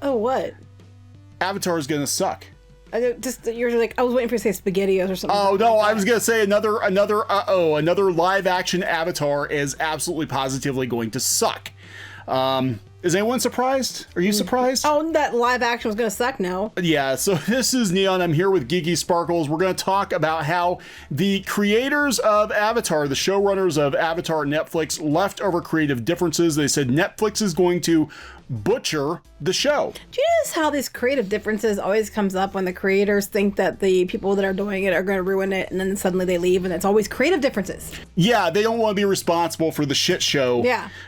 Oh, what? Avatar is going to suck. You're like, I was waiting for you to say SpaghettiOs or something. Oh no, I was gonna say another live action Avatar is absolutely positively going to suck. Is anyone surprised? Are you surprised? Oh, that live action was gonna suck now. Yeah, so this is Kneon. I'm here with Geeky Sparkles. We're going to talk about how the creators of Avatar, the showrunners of Avatar Netflix, left over creative differences. They said Netflix is going to butcher the show. Do you notice how these creative differences always comes up when the creators think that the people that are doing it are going to ruin it, and then suddenly they leave, and it's always creative differences. Yeah, they don't want to be responsible for the shit show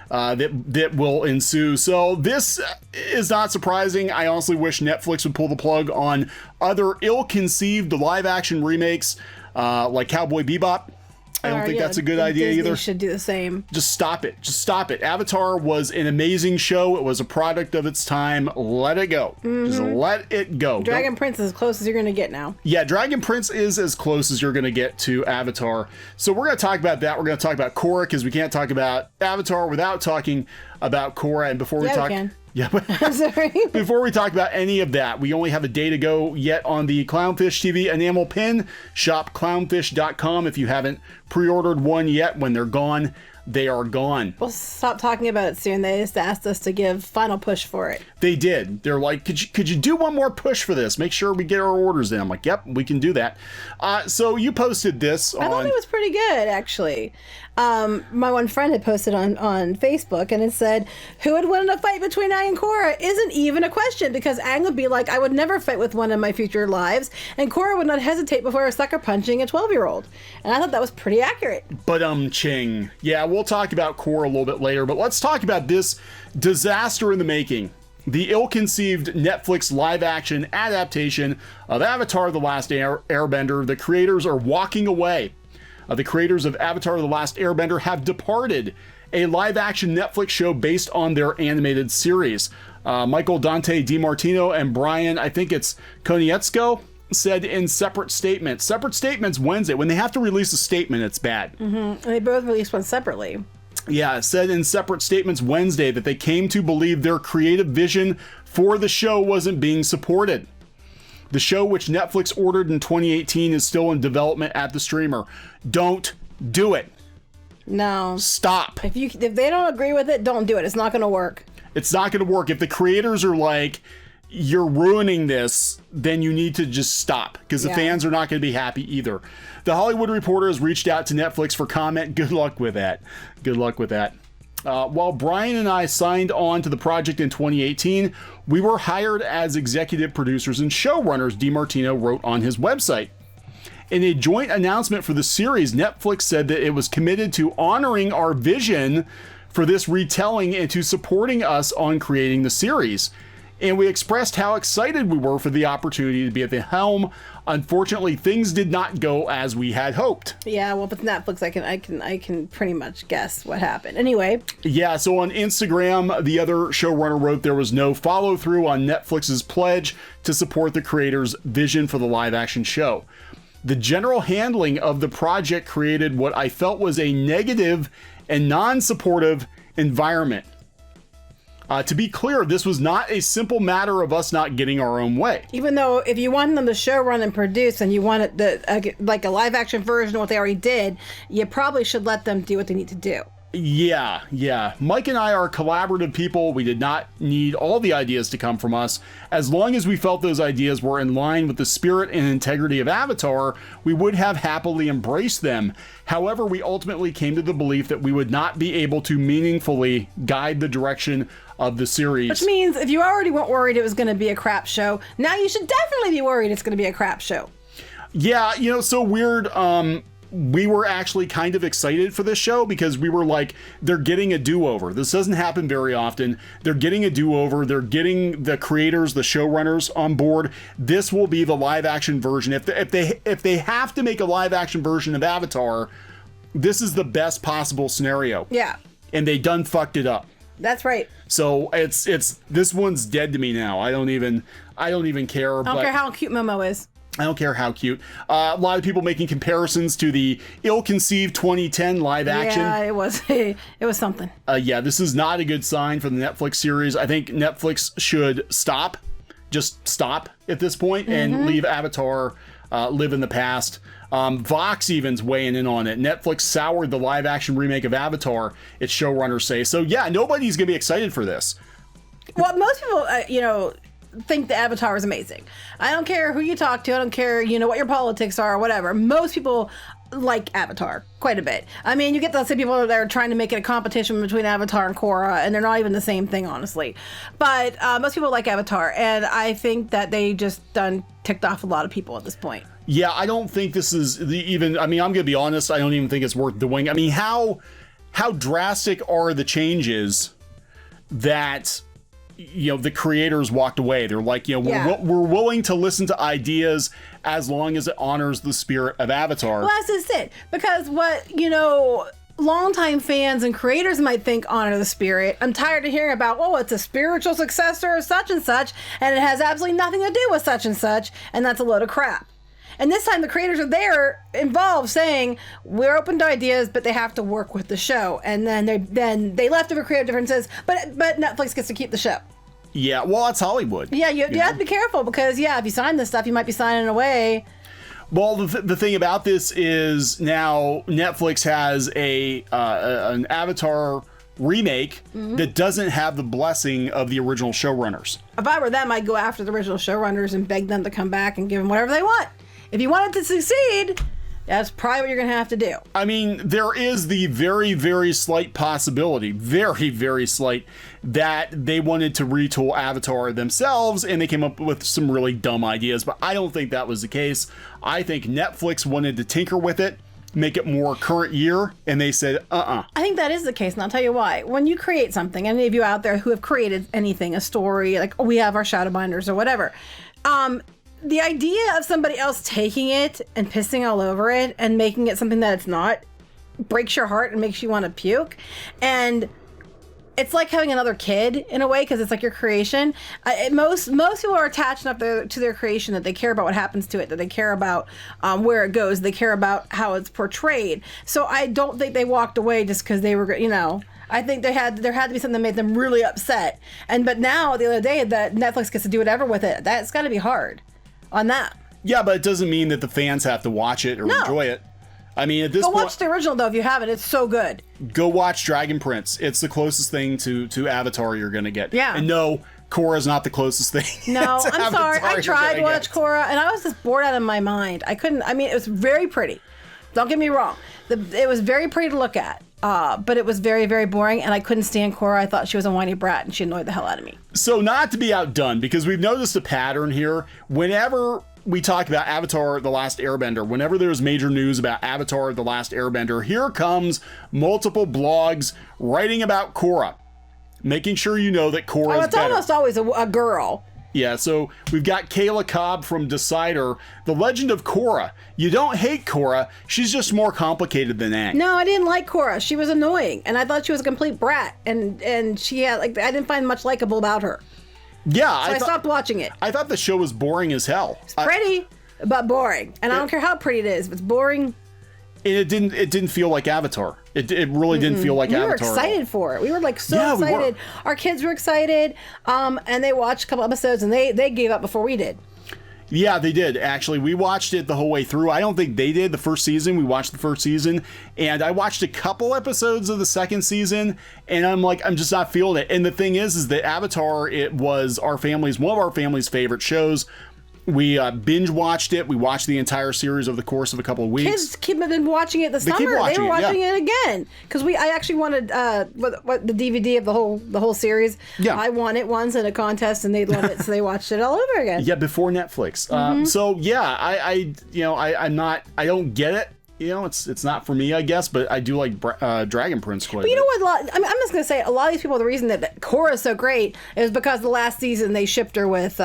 that will ensue. So this is not surprising. I honestly wish Netflix would pull the plug on other ill-conceived live-action remakes like Cowboy Bebop. I don't think that's a good idea Disney either. Should do the same. Just stop it. Just stop it. Avatar was an amazing show. It was a product of its time. Let it go. Just let it go. Dragon Prince is as close as you're going to get now. Yeah, Dragon Prince is as close as you're going to get to Avatar. So we're going to talk about that. We're going to talk about Korra because we can't talk about Avatar without talking about Korra. And before we talk... We can. Yeah, but I'm sorry. Before we talk about any of that, we only have a day to go yet on the Clownfish TV enamel pin. Shop clownfish.com if you haven't pre-ordered one yet. When they're gone, they are gone. We'll stop talking about it soon. They just asked us to give final push for it. They did. They're like, could you do one more push for this? Make sure we get our orders in. I'm like, yep, we can do that. So you posted this on... I thought it was pretty good, actually. My one friend had posted on Facebook, and it said, who would win in a fight between Aang and Korra isn't even a question, because Aang would be like, I would never fight with one in my future lives, and Korra would not hesitate before a sucker punching a 12-year-old. And I thought that was pretty accurate. But ching. Yeah, we'll talk about Korra a little bit later, but let's talk about this disaster in the making. The ill-conceived Netflix live-action adaptation of Avatar: The Last Airbender. The creators are walking away. The creators of Avatar: The Last Airbender have departed a live-action Netflix show based on their animated series. Michael Dante DiMartino and Bryan, I think it's Konietzko, said in separate statements Wednesday. When they have to release a statement, it's bad. And they both released one separately. Yeah, said in separate statements Wednesday that they came to believe their creative vision for the show wasn't being supported. The show, which Netflix ordered in 2018, is still in development at the streamer. Don't do it. No. Stop. If they don't agree with it, don't do it. It's not going to work. It's not going to work. If the creators are like, you're ruining this, then you need to just stop, because the fans are not going to be happy either. The Hollywood Reporter has reached out to Netflix for comment. Good luck with that. Good luck with that. While Bryan and I signed on to the project in 2018, we were hired as executive producers and showrunners, DiMartino wrote on his website. In a joint announcement for the series, Netflix said that it was committed to honoring our vision for this retelling and to supporting us on creating the series. And we expressed how excited we were for the opportunity to be at the helm. Unfortunately, things did not go as we had hoped. Yeah, well, with Netflix, I can pretty much guess what happened. Anyway. Yeah, so on Instagram, the other showrunner wrote there was no follow-through on Netflix's pledge to support the creators' vision for the live-action show. The general handling of the project created what I felt was a negative and non-supportive environment. To be clear, this was not a simple matter of us not getting our own way. Even though if you want them to show, run, and produce, and you want it like a live action version of what they already did, you probably should let them do what they need to do. Yeah. Mike and I are collaborative people. We did not need all the ideas to come from us. As long as we felt those ideas were in line with the spirit and integrity of Avatar, we would have happily embraced them. However, we ultimately came to the belief that we would not be able to meaningfully guide the direction of the series. Which means if you already weren't worried it was going to be a crap show, now you should definitely be worried it's going to be a crap show. Yeah, so weird. We were actually kind of excited for this show because we were like, they're getting a do-over. This doesn't happen very often. They're getting a do-over. They're getting the creators, the showrunners on board. This will be the live-action version. If they have to make a live-action version of Avatar, this is the best possible scenario. Yeah. And they done fucked it up. That's right. So it's this one's dead to me now. I don't even care. I don't care how cute Momo is. I don't care how cute. A lot of people making comparisons to the ill-conceived 2010 live action. Yeah, it was something. Yeah, this is not a good sign for the Netflix series. I think Netflix should stop. Just stop at this point and leave Avatar live in the past. Vox even's weighing in on it. Netflix soured the live-action remake of Avatar, its showrunners say. So yeah, nobody's going to be excited for this. Well, most people, think the Avatar is amazing. I don't care who you talk to. I don't care, what your politics are or whatever. Most people like Avatar quite a bit. I mean, you get those people that are trying to make it a competition between Avatar and Korra, and they're not even the same thing, honestly. But most people like Avatar, and I think that they just ticked off a lot of people at this point. Yeah, I don't think this is I'm going to be honest, I don't even think it's worth doing. I mean, how drastic are the changes that the creators walked away? They're like, we're willing to listen to ideas as long as it honors the spirit of Avatar. Well, that's just it. Because what, longtime fans and creators might think honor the spirit. I'm tired of hearing about, it's a spiritual successor of such and such, and it has absolutely nothing to do with such and such, and that's a load of crap. And this time the creators are there involved saying, we're open to ideas, but they have to work with the show. And then they left over creative differences, but Netflix gets to keep the show. Yeah, well, it's Hollywood. Yeah, you have to be careful because, if you sign this stuff, you might be signing away. Well, the thing about this is now Netflix has an Avatar remake that doesn't have the blessing of the original showrunners. If I were them, I'd go after the original showrunners and beg them to come back and give them whatever they want. If you want it to succeed, that's probably what you're going to have to do. I mean, there is the very, very slight possibility, very, very slight, that they wanted to retool Avatar themselves and they came up with some really dumb ideas, but I don't think that was the case. I think Netflix wanted to tinker with it, make it more current year, and they said, I think that is the case, and I'll tell you why. When you create something, any of you out there who have created anything, a story, like we have our Shadowbinders or whatever, the idea of somebody else taking it and pissing all over it and making it something that it's not breaks your heart and makes you want to puke. And it's like having another kid in a way because it's like your creation. Most people are attached enough to their creation that they care about what happens to it, that they care about where it goes, they care about how it's portrayed. So I don't think they walked away just because they were, I think there had to be something that made them really upset. But now the other day that Netflix gets to do whatever with it, that's got to be hard on that. Yeah, but it doesn't mean that the fans have to watch it or enjoy it. I mean, at this point, go watch the original though if you haven't. It's so good. Go watch Dragon Prince. It's the closest thing to Avatar you're gonna get. Yeah. And no, Korra's not the closest thing. No, I'm sorry. I tried to watch Korra and I was just bored out of my mind. I couldn't. I mean, it was very pretty. Don't get me wrong. It was very pretty to look at. But it was very, very boring, and I couldn't stand Korra. I thought she was a whiny brat, and she annoyed the hell out of me. So not to be outdone, because we've noticed a pattern here. Whenever we talk about Avatar: The Last Airbender, whenever there's major news about Avatar: The Last Airbender, here comes multiple blogs writing about Korra, making sure you know that Korra is it's better. Almost always a girl. Yeah, so we've got Kayla Cobb from Decider, The Legend of Korra. You don't hate Korra, she's just more complicated than Aang. No, I didn't like Korra. She was annoying, and I thought she was a complete brat, and she had, I didn't find much likable about her. Yeah. So I stopped watching it. I thought the show was boring as hell. It's pretty, but boring. And I don't care how pretty it is. If it's boring... And it didn't feel like Avatar. It really didn't feel like Avatar. We were excited for it. We were so excited. Our kids were excited, and they watched a couple episodes, and they gave up before we did. Yeah, they did. Actually, we watched it the whole way through. I don't think they did the first season. We watched the first season, and I watched a couple episodes of the second season, and I'm just not feeling it. And the thing is that Avatar, it was one of our family's favorite shows. We binge watched it. We watched the entire series over the course of a couple of weeks. Kids keep been watching it this summer. They were watching it again because I actually wanted the DVD of the whole series. Yeah, I won it once in a contest and they loved it, so they watched it all over again. Yeah, before Netflix. So yeah, I'm not. I don't get it. It's not for me, I guess, but I do like Dragon Prince quite a bit. But you know what? I'm just going to say, a lot of these people, the reason that Korra is so great is because the last season they shipped her with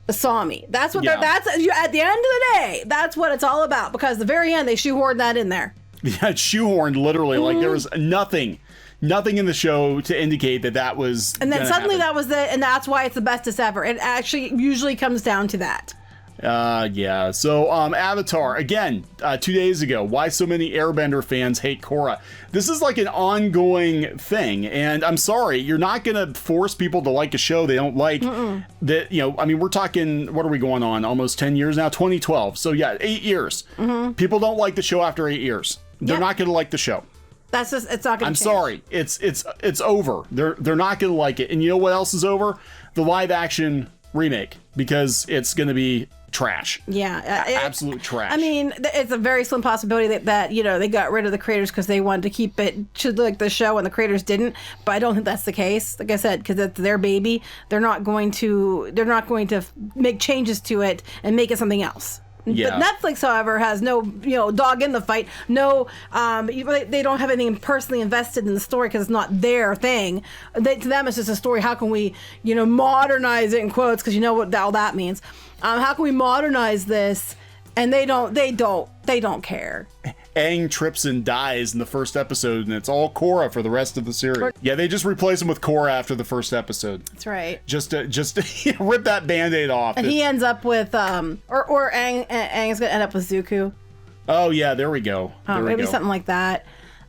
Asami. That's what that's at the end of the day, that's what it's all about, because the very end they shoehorned that in there. Yeah, it's shoehorned literally. Like there was nothing in the show to indicate that was. And then suddenly that was and that's why it's the bestest ever. It actually usually comes down to that. Yeah. So, Avatar, again, 2 days ago, why so many Airbender fans hate Korra. This is like an ongoing thing, and I'm sorry, you're not going to force people to like a show they don't like. That, you know, I mean, we're talking, what are we going on? Almost 10 years now? 2012. So, yeah, 8 years. People don't like the show after 8 years. They're not going to like the show. That's just, it's not going to change. I'm sorry. It's over. They're not going to like it. And you know what else is over? The live action remake, because it's going to be trash. Yeah. Absolute trash. I mean, it's a very slim possibility that you know, they got rid of the creators because they wanted to keep it to like the show and the creators didn't, but I don't think that's the case. Like I said, because it's their baby, they're not going to make changes to it and make it something else. Yeah. But Netflix, however, has no, you know, dog in the fight. No, they don't have anything personally invested in the story because it's not their thing. To them, it's just a story. How can we, you know, modernize it in quotes? Because you know what all that means. How can we modernize this? And they don't care. Aang trips and dies in the first episode, and it's all Korra for the rest of the series. Yeah, they just replace him with Korra after the first episode. That's right. Just to rip that Band-Aid off. And he ends up with or Aang's gonna end up with Zuko. Oh yeah, there we go. Maybe something like that.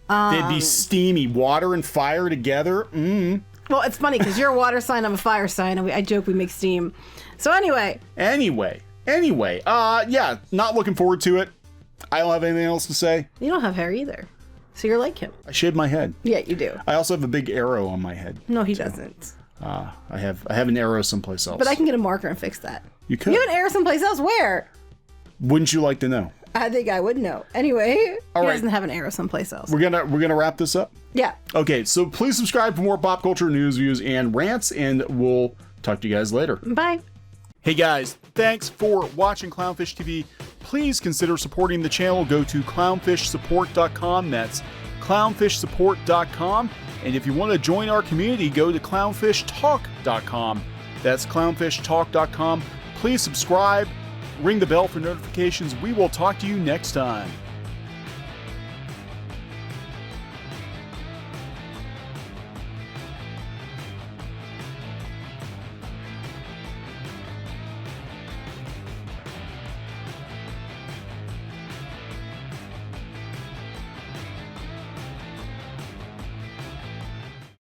They'd be steamy, water and fire together. Well, it's funny because you're a water sign, I'm a fire sign, and I joke we make steam. So anyway, yeah, not looking forward to it. I don't have anything else to say. You don't have hair either, so you're like him. I shaved my head. Yeah, you do. I also have a big arrow on my head. No, he doesn't. I have an arrow someplace else. But I can get a marker and fix that. You could. You have an arrow someplace else? Where? Wouldn't you like to know? I think I would know. Anyway, he right. doesn't have an arrow someplace else. We're gonna wrap this up. Yeah. Okay, so please subscribe for more pop culture news, views, and rants, and we'll talk to you guys later. Bye. Hey guys, thanks for watching Clownfish TV. Please consider supporting the channel. Go to clownfishsupport.com. That's clownfishsupport.com. And if you want to join our community, go to clownfishtalk.com. That's clownfishtalk.com. Please subscribe, ring the bell for notifications. We will talk to you next time.